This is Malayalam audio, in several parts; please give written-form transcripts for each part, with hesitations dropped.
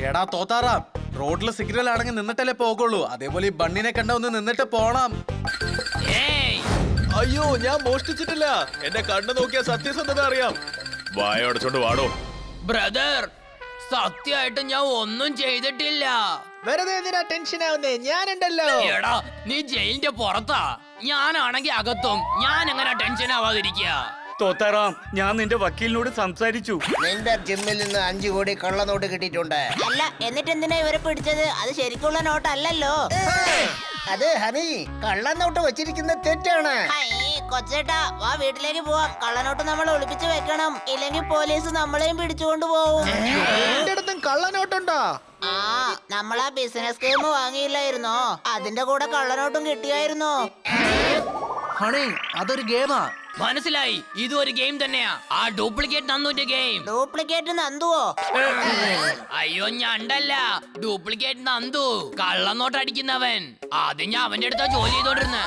എടാ തോത്താറാം, റോഡില് സിഗ്നൽ ആണെങ്കിൽ നിന്നിട്ടല്ലേ പോകുള്ളൂ. അതേപോലെ ഈ ബണ്ണിനെ കണ്ട ഒന്ന് നിന്നിട്ട് പോണം. അയ്യോ, ഞാൻ മോഷ്ടിച്ചിട്ടില്ല. എന്റെ കണ്ണു നോക്കിയാ സത്യസന്ധത അറിയാം. വായോടച്ചോണ്ട് വാടോ. ബ്രദർ, സത്യമായിട്ട് ഞാൻ ഒന്നും ചെയ്തിട്ടില്ല. വെറുതെ എന്തിനാ ടെൻഷൻ ആവുന്നേ? ഞാനുണ്ടല്ലോ. എടാ, നീ ജയിലിന്റെ പുറത്താ, ഞാനാണെങ്കി അകത്തും. ഞാൻ എങ്ങനെ ടെൻഷൻ ആവാതിരിക്കുക? തോത്താറാം, ഞാൻ നിന്റെ വക്കീലിനോട് സംസാരിച്ചു. നിന്റെ ജിമ്മിൽ നിന്ന് 5 കോടി കള്ളനോട്ട് കിട്ടിയിട്ടുണ്ട്. അല്ല, എന്നിട്ട് എന്തിനാ ഇവരെ പിടിച്ചത്? അത് ശരിക്കുള്ള നോട്ടല്ലല്ലോ. അത് ഹണി, കള്ളനോട്ട് വെച്ചിരിക്കുന്ന തെറ്റാണ്. കൊച്ചേട്ടാ, വാ വീട്ടിലേക്ക് പോവാം. കള്ളനോട്ട് നമ്മൾ ഒളിപ്പിച്ച് വെക്കണം, ഇല്ലെങ്കിൽ പോലീസ് നമ്മളെയും പിടിച്ചുകൊണ്ട് പോവും. എന്റെ അടുത്തും കള്ളനോട്ടുണ്ടോ? ആ, നമ്മളാ ബിസിനസ് ഗെയിം വാങ്ങിയില്ലായിരുന്നോ? അതിന്റെ കൂടെ കള്ളനോട്ടും കിട്ടിയായിരുന്നോ? ഹണി, അതൊരു ഗെയിമാ. മനസ്സിലായി, ഇതും ഒരു ഗെയിം തന്നെയാ. ആ ഡ്യൂപ്ലിക്കേറ്റ് നന്ദുന്റെ ഗെയിം. ഡ്യൂപ്ലിക്കേറ്റ് നന്തുവോ? അയ്യോ, ഞണ്ടല്ല, ഡ്യൂപ്ലിക്കേറ്റ് നന്ദു, കള്ളനോട്ട് അടിക്കുന്നവൻ. ആദ്യം ഞാൻ അവന്റെ അടുത്താ ജോലി ചെയ്തോണ്ടിരുന്ന,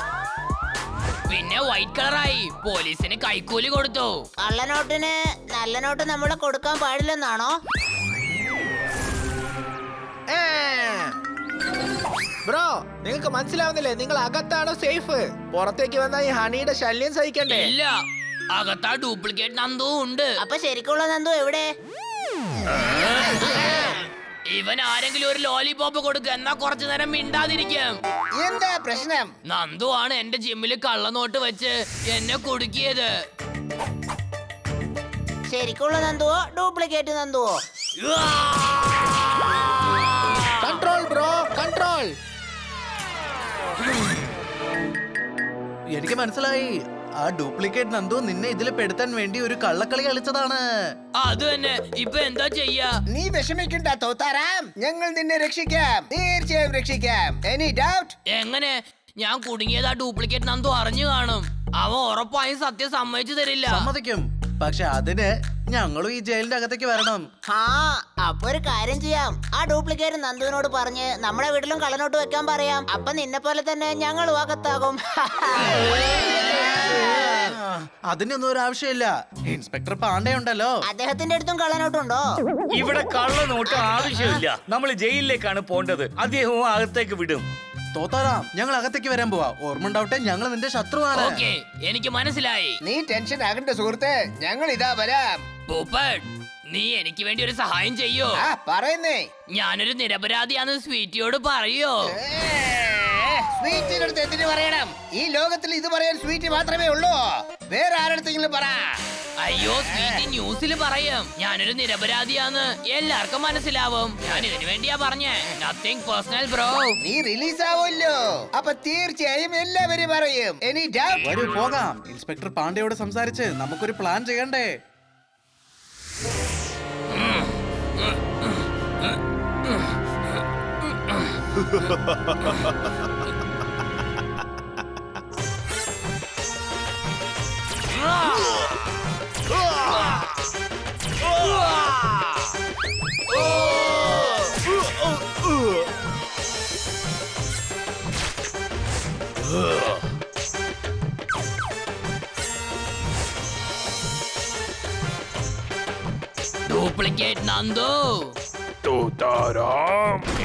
പിന്നെ വൈറ്റ് കളറായി. പോലീസിന് കൈക്കൂലി കൊടുത്തു. കള്ളനോട്ടിന് നല്ല നോട്ട് നമ്മളെ കൊടുക്കാൻ പാടില്ലെന്നാണോ? ബ്രോ, നിങ്ങൾക്ക് മനസ്സിലാവുന്നില്ലേ? നിങ്ങൾ അകത്താണോ സേഫ്? പുറത്തേക്ക് വന്നാൽ ഈ ഹണിയുടെ ശല്യം സഹിക്കണ്ടേ? ഇല്ല, അകത്താ ഡ്യൂപ്ലിക്കേറ്റ് നന്ദു ഉണ്ട്. അപ്പൊ ശരിക്കുള്ള നന്ദു എവിടെ? ഇവൻ ആരെങ്കിലും ഒരു ലോലിപോപ്പ് കൊടുക്കുക, എന്നാ കുറച്ചു നേരം മിണ്ടാതിരിക്കും. എന്താ പ്രശ്നം? നന്ദു ആണ് എന്റെ ജിമ്മില് കള്ളനോട്ട് വെച്ച് എന്നെ കുടുക്കിയത്. ശരിക്കുള്ള നന്ദുവോ ഡ്യൂപ്ലിക്കേറ്റ് നന്ദുവോ? Control bro, control. എനിക്ക് മനസ്സിലായി, ആ ഡ്യൂപ്ലിക്കേറ്റ് നന്ദു നിന്നെ ഇതിൽ പെടുത്താൻ വേണ്ടി ഒരു കള്ളക്കളി കളിച്ചതാണ്. അത് തന്നെ. ഇപ്പൊ എന്താ ചെയ്യാ? നീ വിഷമിക്കണ്ട തോത്താറാം, ഞങ്ങൾ നിന്നെ രക്ഷിക്കാം, തീർച്ചയായും രക്ഷിക്കാം. Any doubt? എങ്ങനെ? ഞാൻ കുടുങ്ങിയത് ആ ഡ്യൂപ്ലിക്കേറ്റ് നന്ദു അറിഞ്ഞു കാണും. അവൻ ഉറപ്പായും സത്യം സമ്മതിച്ചു തരില്ല. സമ്മതിക്കും, പക്ഷെ അതിന് ഞങ്ങളും ഈ ജയിലിന്റെ അകത്തേക്ക് വരണം. ആ, അപ്പൊ ഒരു കാര്യം ചെയ്യാം. ആ ഡ്യൂപ്ലിക്കേറ്റ് നന്ദുവിനോട് പറഞ്ഞ് നമ്മുടെ വീട്ടിലും കള്ളനോട്ട് വെക്കാൻ പറയാം. അപ്പൊ നിന്നെ പോലെ തന്നെ ഞങ്ങളും അകത്താകും. അതിനൊന്നും ഒരു ആവശ്യമില്ല. ഇൻസ്പെക്ടർ പാണ്ഡെ ഉണ്ടല്ലോ. അദ്ദേഹത്തിന്റെ അടുത്തും കള്ളനോട്ടുണ്ടോ? ഇവിടെ കള്ളനോട്ട് ആവശ്യമില്ല. നമ്മൾ ജയിലിലേക്കാണ് പോണ്ടത്. അദ്ദേഹവും അകത്തേക്ക് വിടും. തോത്താറാം, ഞങ്ങൾ അകത്തേക്ക് വരാൻ പോവാ. ഓർമ്മ ഉണ്ടാവട്ടെ, ഞങ്ങൾ നിന്റെ ശത്രുവാണ്. ഓക്കേ, എനിക്ക് മനസ്സിലായി. നീ ടെൻഷൻ ആകണ്ട സുഹൃത്തെ, ഞങ്ങൾ ഇതാ വരാം. പൂപ്പട്ട്, നീ എനിക്ക് വേണ്ടി ഒരു സഹായം ചെയ്യോ? ആ, പറയുന്നേ. ഞാനൊരു നിരപരാധിയാന്ന് സ്വീറ്റിയോട് പറയോ? സ്വീറ്റിനടുത്ത് എന്തിനു പറയണം? ഈ ലോകത്തിൽ ഇത് പറയാൻ സ്വീറ്റ് മാത്രമേ ഉള്ളൂ. വേറെ ആരടുത്തെങ്കിലും പറ. അയ്യോ, സ്വീറ്റ് ന്യൂസിൽ പറയും ഞാനൊരു നിരപരാധിയാന്ന്. എല്ലാവർക്കും മനസ്സിലാവും. ഞാൻ ഇതിനു വേണ്ടിയാ പറഞ്ഞേ. Nothing personal bro. നീ റിലീസ് ആവുമല്ലോ, അപ്പൊ തീർച്ചയായും എല്ലാവരും പറയും. Any doubt? വരൂ പോകാം. ഇൻസ്പെക്ടർ പാണ്ഡെയോട് സംസാരിച്ച് നമുക്കൊരു പ്ലാൻ ചെയ്യണ്ടേ? ഡ്യൂപ്ലിക്കേറ്റ് നന്ദു.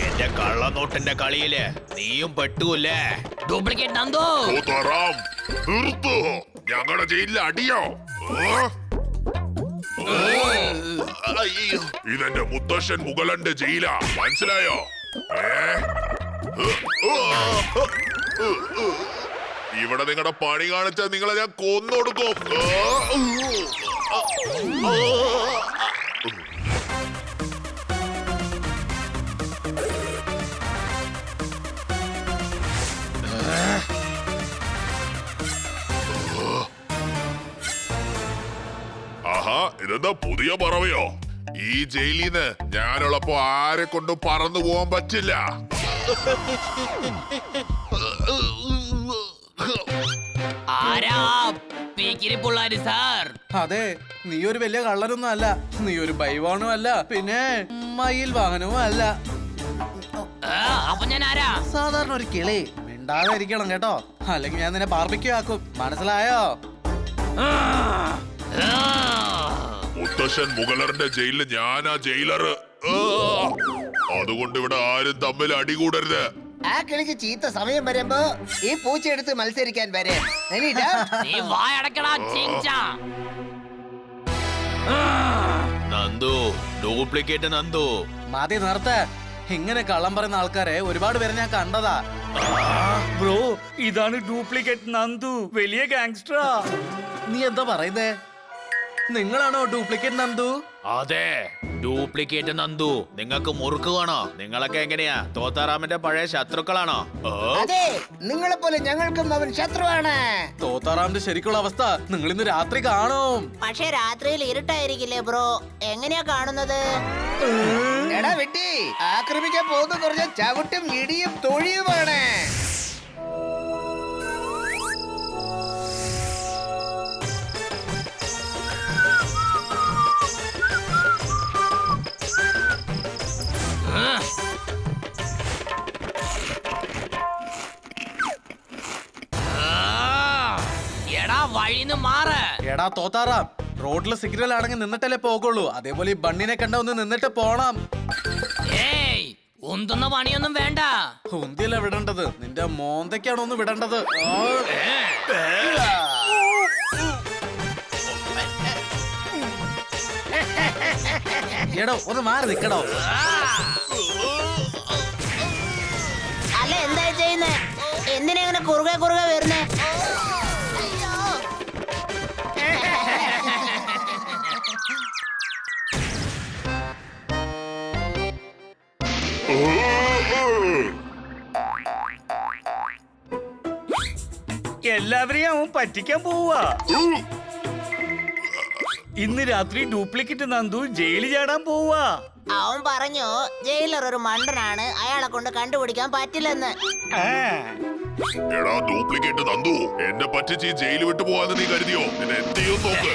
എന്റെ കള്ളനോട്ടിന്റെ കളിയില് നീയും പെട്ടൂല്ലേ? ഡ്യൂപ്ലിക്കേറ്റ് നന്ദു. തോത്താറാം, നിർത്തൂ. ഞങ്ങളുടെ ജയിലിൽ അടിയോ? ഇതെന്റെ മുത്തശ്ശൻ മുഗളന്റെ ജയിലാ, മനസ്സിലായോ? ഇവിടെ നിങ്ങളുടെ പണി കാണിച്ചാൽ നിങ്ങളെ ഞാൻ കൊന്നൊടുക്കും. ആഹാ, ഇതെന്താ പുതിയ പറവയോ? ഈ ജയിലിന്ന് ഞാനുള്ളപ്പോ ആരെ കൊണ്ടും പറന്നു പോവാൻ പറ്റില്ല. ആരാ പീക്കിരിപ്പുള്ളാര് സാർ? അതെ, നീ ഒരു വലിയ കള്ളനൊന്നും അല്ല. നീ ഒരു ബൈവാണും അല്ല, പിന്നെ മയിൽ വാഹനവും അല്ല. അപ്പൊ ഞാൻ ആരാ? സാധാരണ ഒരു കിളി. മിണ്ടാതെ ഇരിക്കണം കേട്ടോ, അല്ലെങ്കിൽ ഞാൻ നിന്നെ ബാർബിക്യൂ ആക്കും. മനസ്സിലായോ? മുത്തശ്ശൻ മുഗളറിന്റെ ജയിലിൽ ഞാനാ ജയിലറ്. അതുകൊണ്ട് ഇവിടെ ആരും തമ്മിൽ അടികൂടരുത്. ആ കിളിക്ക് ചീത്ത സമയം വരുമ്പോ ഈ പൂച്ച എടുത്ത് മത്സരിക്കാൻ വരെ. Any doubt? നീ വായടക്കടാ ചിങ്ചാ. നന്ദു, ഡ്യൂപ്ലിക്കേറ്റ് നന്ദു. മതി നിർത്ത്. ഇങ്ങനെ കള്ളം പറയുന്ന ആൾക്കാരെ ഒരുപാട് പേരെ ഞാൻ കണ്ടതാ. ബ്രോ, ഇതാണ് ഡ്യൂപ്ലിക്കേറ്റ് നന്ദു, വലിയ ഗാങ്സ്റ്ററാ. നീ എന്താ പറയുന്നേ? നിങ്ങളാണോ ഡ്യൂപ്ലിക്കേറ്റ് നന്ദു? അതെ, ഡ്യൂപ്ലിക്കേറ്റ് നന്ദു. നിങ്ങൾക്ക് മുറുക്ക് വേണോ? നിങ്ങളൊക്കെ എങ്ങനെയാ? തോത്താറാമിന്റെ പഴയ ശത്രുക്കളാണോ? അതെ, നിങ്ങളെ പോലെ ഞങ്ങൾക്കും അവൻ ശത്രുവാണ്. തോത്താറാമിന്റെ ശരിക്കുള്ള അവസ്ഥ നിങ്ങൾ ഇന്ന് രാത്രി കാണും. പക്ഷെ രാത്രിയിൽ ഇരുട്ടായിരിക്കില്ലേ ബ്രോ? എങ്ങനെയാ കാണുന്നത്? എടാ വെട്ടി, ആക്രമിക്കാൻ പോകുന്ന കുറഞ്ഞ ചവിട്ടും ഇടിയും തൊഴിയുമാണ്. എടാ വഴിന്ന് മാറ്. എടാ തോത്താറാം, റോഡിലെ സിഗ്നൽ ആണെങ്കിൽ നിന്നിട്ടല്ലേ പോകുള്ളൂ. അതേപോലെ ഈ ബണ്ണിനെ കണ്ട ഒന്ന് നിന്നിട്ട് പോണം. ഏയ്, ഉന്തുന്ന പണിയൊന്നും വേണ്ട. ഉന്തിയല്ല വിടേണ്ടത്, നിന്റെ മോന്തയ്ക്കാണ് ഒന്ന് വിടേണ്ടത്. എടോ ഒന്ന് മാറി നിക്കടോ. അല്ല എന്താ ചെയ്യുന്നേ? എന്തിനാ ഇങ്ങനെ കുറുകെ കുറുകെ വരുന്നേ? എല്ലാവരെയും അവൻ പറ്റിക്കാൻ പോവാ. ഇന്ന് രാത്രി ഡ്യൂപ്ലിക്കേറ്റ് നന്ദു ജയിലിൽ ചാടാൻ പോവാ. അവൻ പറഞ്ഞു ജയിലർ ഒരു മണ്ടനാണ്, അയാളെ കൊണ്ട് കണ്ടുപിടിക്കാൻ പറ്റില്ലെന്ന്. എടാ ഡ്യൂപ്ലിക്കേറ്റ് നന്ദു, എന്നെ പറ്റിച്ച് ഈ ജയിൽ വിട്ടു പോവാന്ന് നീ കരുതിയോ? നിന്നെ എന്ത് ചെയ്യും നോക്ക്.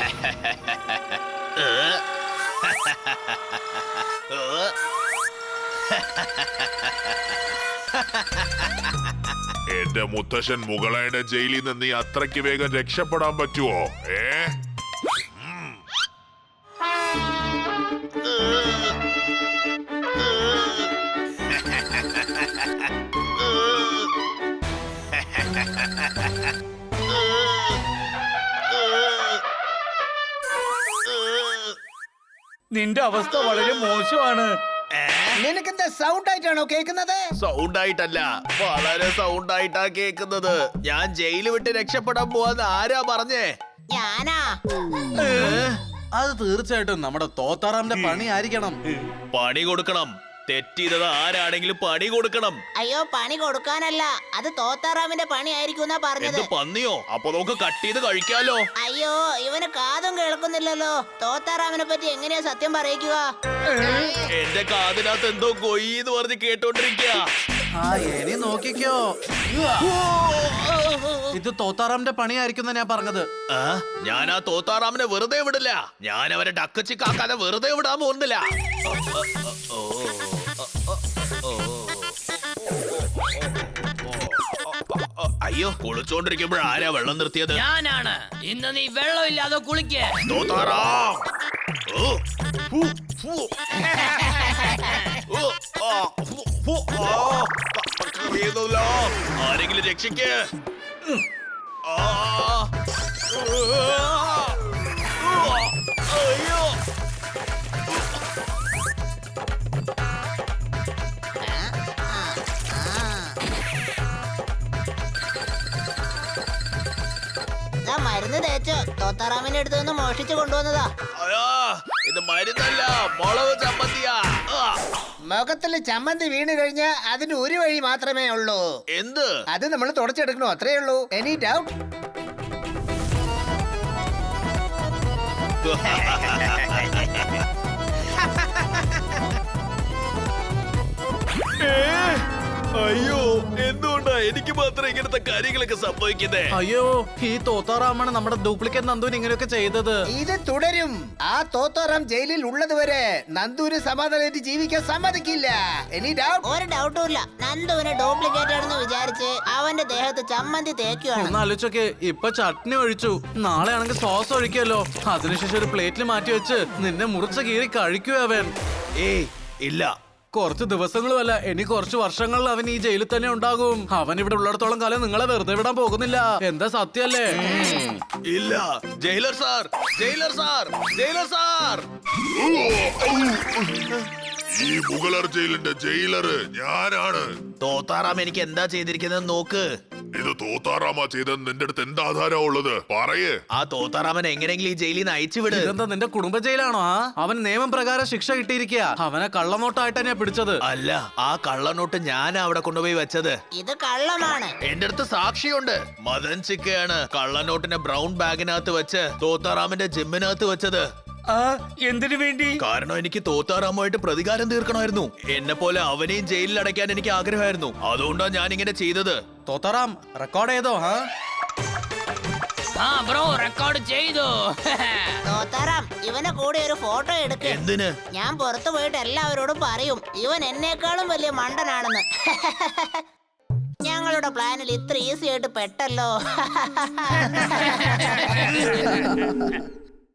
എന്റെ മുത്തശ്ശൻ മുകളയുടെ ജയിലിൽ നിന്ന് നീ അത്രയ്ക്ക് വേഗം രക്ഷപ്പെടാൻ പറ്റുമോ? നിന്റെ അവസ്ഥ വളരെ മോശമാണ്. നിനക്കെന്താ സൗണ്ട് ആയിട്ടാണോ കേൾക്കുന്നത്? സൗണ്ട് ആയിട്ടല്ല, വളരെ സൗണ്ട് ആയിട്ടാ കേൾക്കുന്നത്. ഞാൻ ജയില് വിട്ട് രക്ഷപ്പെടാൻ പോവാന്ന് ആരാ പറഞ്ഞേ? ഞാനാ. അത് തീർച്ചയായിട്ടും നമ്മുടെ തോത്താറാമിന്റെ പണി ആയിരിക്കണം. പണി കൊടുക്കണം. തെറ്റിയത് ആരാണെങ്കിലും പണി കൊടുക്കണം. അയ്യോ, പണി കൊടുക്കാനല്ല, അത് തോത്താറാമിന്റെ പണി ആയിരിക്കും പറഞ്ഞത്. എന്ത് പന്നിയോ? അപ്പൊ നമുക്ക് കട്ട് ചെയ്ത് കഴിക്കാലോ. അയ്യോ, ഇവന് കാതും കേൾക്കുന്നില്ലല്ലോ. തോത്താറാമിനെ പറ്റി എങ്ങനെയാ സത്യം പറയിക്കുക? എന്റെ കാതിനകത്ത് എന്തോ കൊയ്യെന്ന് പറഞ്ഞ് കേട്ടോണ്ടിരിക്കുക. ആ ഇനി നോക്കിക്കോ, ഇത് തോത്താറാമിന്റെ പണിയായിരിക്കും ഞാൻ പറഞ്ഞത്. ഞാൻ ആ തോത്താറാമിനെ വെറുതെ വിടില്ല. ഞാൻ അവരെ ഡക്കച്ചിക്കാക്കാതെ വെറുതെ വിടാൻ പോകുന്നില്ല. അയ്യോ, കുളിച്ചോണ്ടിരിക്കുമ്പോൾ ആരാ വെള്ളം നിർത്തിയത്? ഞാനാണ്. ഇന്ന് നീ വെള്ളമില്ലാതെ കുളിക്ക്. തോത്താറാം. ആരെങ്കിലും രക്ഷിക്ക്. അയ്യോ, മരുന്ന് തേച്ച് തോത്താറാമിന്റെ അടുത്ത് നിന്ന് മോഷിച്ചു കൊണ്ടുവന്നതാ. ഇത് മരുന്നല്ല, മുളക് ചമ്മന്തിയാ. മുഖത്തില് ചമ്മന്തി വീണ് കഴിഞ്ഞാൽ അതിന് ഒരു വഴി മാത്രമേ ഉള്ളൂ. എന്ത്? അത് നമ്മൾ തുടച്ചെടുക്കണോ? അത്രേ ഉള്ളൂ. Any doubt? അയ്യോ, എന്തുകൊണ്ടാ എനിക്ക് മാത്രം ഇങ്ങനത്തെ കാര്യങ്ങളൊക്കെ സംഭവിക്കുന്നേ? അയ്യോ, ഈ തോത്താറാമാണ് നമ്മുടെ ഡ്യൂപ്ലിക്കേറ്റ് നന്ദുവിന് ഇങ്ങനെയൊക്കെ ചെയ്തത്. ഇത് തുടരും. ആ തോത്താറാം ജയിലിൽ ഉള്ളതുവരെ നന്ദുവിന് സമാധാനമായിട്ട് ജീവിക്കാൻ സമ്മതിക്കില്ല. Any doubt? ഒരു ഡൗട്ടും ഇല്ല. നന്ദുവിനെ ഡ്യൂപ്ലിക്കേറ്റ് ആണെന്ന് വിചാരിച്ച് അവന്റെ ദേഹത്ത് ചമ്മന്തി തേക്കുവാണ്. ഒന്ന് ആലോചിച്ചൊക്കെ, ഇപ്പൊ ചട്നി ഒഴിച്ചു, നാളെ ആണെങ്കിൽ സോസ് ഒഴിക്കുമല്ലോ. അതിനുശേഷം ഒരു പ്ലേറ്റിൽ മാറ്റി വെച്ച് നിന്നെ മുറിച്ച കീറി കഴിക്കുക അവൻ. ഏയ് ഇല്ല, കുറച്ച് ദിവസങ്ങളുമല്ല ഇനി കുറച്ച് വർഷങ്ങളിൽ അവൻ ഈ ജയിലിൽ തന്നെ ഉണ്ടാകും. അവൻ ഇവിടെ ഉള്ളിടത്തോളം കാലം നിങ്ങളെ വെറുതെ വിടാൻ പോകുന്നില്ല. എന്താ സത്യല്ലേ? ഇല്ല jailer sir, jailer sir, jailer sir. ഈ മുഗളർ ജയിലിന്റെ ജയിലറ് ഞാനാണ്. തോത്താറാം എനിക്ക് എന്താ ചെയ്തിരിക്കുന്നത് നോക്ക്. ഇത് തോത്താറാമാ ചെയ്തെന്ന് നിന്റെ അടുത്ത് എന്താ ആധാരം ഉള്ളത്? പറയേ. ആ തോത്താറാമൻ എങ്ങനെയെങ്കിലും ഈ ജയിലിൽ നിന്ന് അയച്ചുവിട്. ഇതെന്താ നിന്റെ കുടുംബ ജയിലാണോ? അവൻ നിയമപ്രകാരം ശിക്ഷ കിട്ടിയിരിക്കുക. അവനെ കള്ളനോട്ടായിട്ട് തന്നെയാ പിടിച്ചത്. അല്ല, ആ കള്ളനോട്ട് ഞാനാ അവിടെ കൊണ്ടുപോയി വെച്ചത്. ഇത് കള്ളമാണ്. എന്റെ അടുത്ത് സാക്ഷിയുണ്ട്. മദൻ ചിക്കയാണ് കള്ളനോട്ടിനെ ബ്രൗൺ ബാഗിനകത്ത് വെച്ച് തോത്താറാമിന്റെ ജിമ്മിനകത്ത് വെച്ചത്. ആ എന്തിനു വേണ്ടി? കാരണം എനിക്ക് തോത്താറാമുമായിട്ട് പ്രതികാരം തീർക്കണമായിരുന്നു. എന്നെ പോലെ അവനെയും ജയിലിൽ അടയ്ക്കാൻ എനിക്ക് ആഗ്രഹമായിരുന്നു. അതുകൊണ്ടാ ഞാൻ ഇങ്ങനെ ചെയ്തത്. തോത്താറാം റെക്കോർഡ് ചെയ്തോ? ആ ബ്രോ റെക്കോർഡ് ചെയ്തു. തോത്താറാം ഇവനെ കൂടി ഒരു ഫോട്ടോ എടുക്ക്. എന്തിന്? ഞാൻ പുറത്തു പോയിട്ട് എല്ലാവരോടും പറയും ഇവൻ എന്നേക്കാളും വലിയ മണ്ടനാണെന്ന്. ഞങ്ങളുടെ പ്ലാനിൽ ഇത്ര ഈസി ആയിട്ട് പെട്ടല്ലോ.